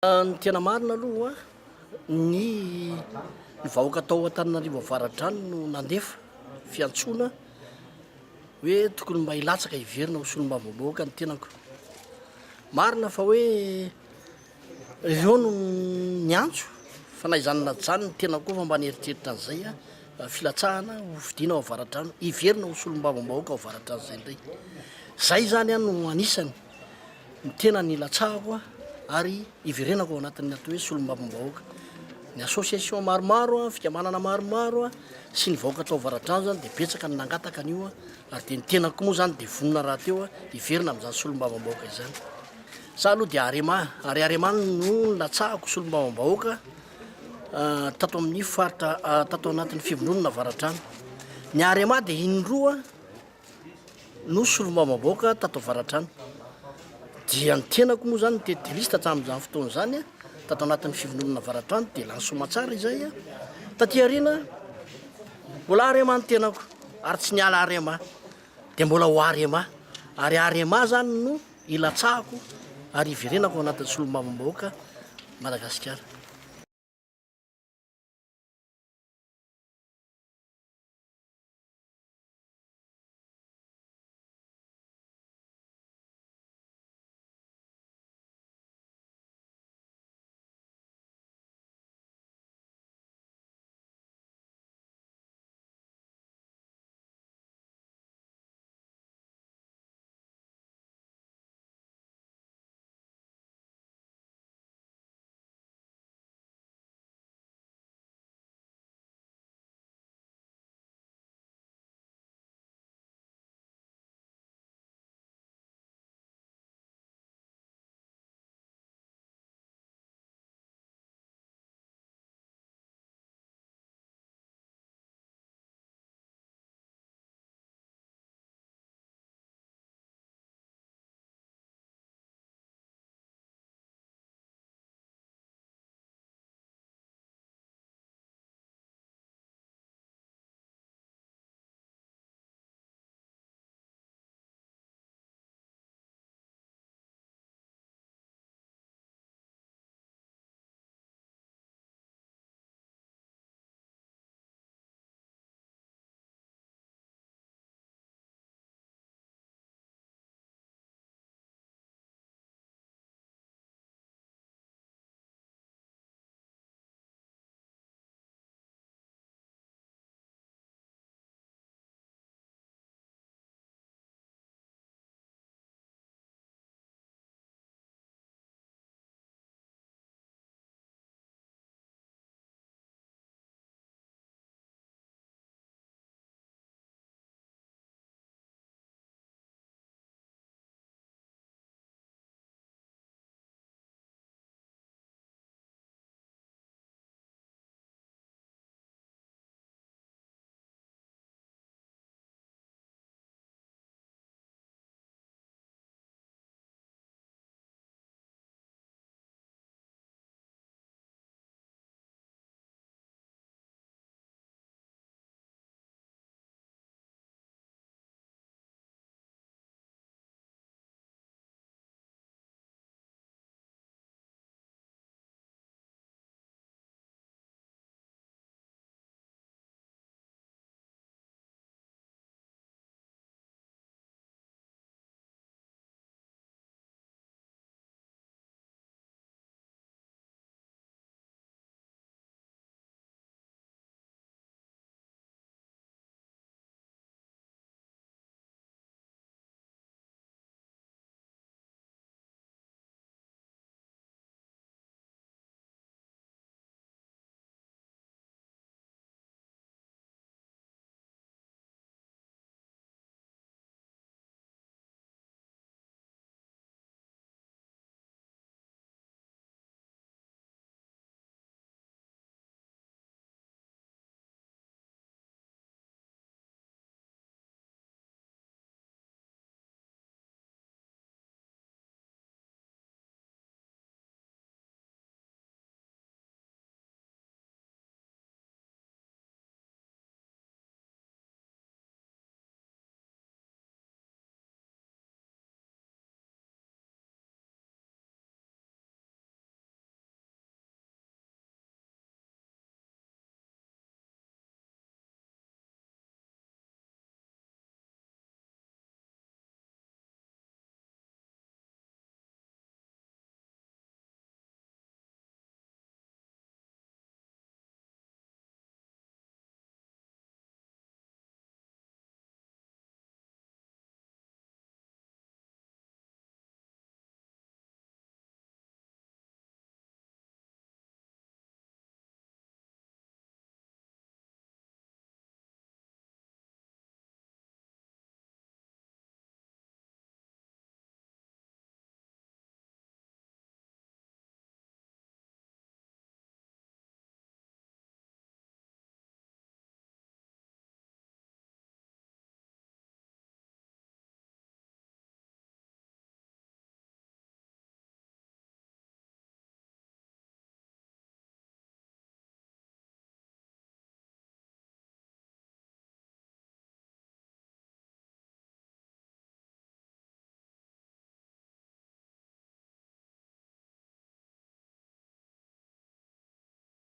Ny tena marina aloha ny vahoaka atao Antananarivo avaratrano no nandefa fiantsoana hoe tokony mba hilatsaka hiverina ho solombavambahoaka ny tenako. Marina fa hoe ireo no niantso fa na izany na tsy izany ny tenako koa fa mba nieritreritra an'izay filatsahana ho fidiana ao avaratrano hiverina ho solombavambahoaka ao avaratrano izay indray. Zay zany no anisany ny tena nilatsahako ary iverenako ao anatin'ny atao hoe solombavambahoaka. Ny association maromaro fikambanana maromaro sy ny vahoaka atao avaratrano zany dia betsaka ny nangataka an'io ary dia ny tenako moa zany dia vonona raha teo hiverina amin'izany solombavambahoaka izany. Za aloha dia Arema no nilatsahako solombavambahoaka tato amin'ny faritra tato anatin'ny fivondronana avaratrano. Ny Arema dia indroa no solombavambahoaka tato avaratrano. Dia ny tenako moa zany tetelista tamin'izany fotoana zany tato anatin'ny fivondronana avaratrano dia lany somatsara izay taty aoriana mbola Arema ny tenako ary tsy niala Arema dia mbola ho Arema ary Arema zany no ilatsahako ary iverenako ao anatin'ny solombavambahoaka Madagasikara.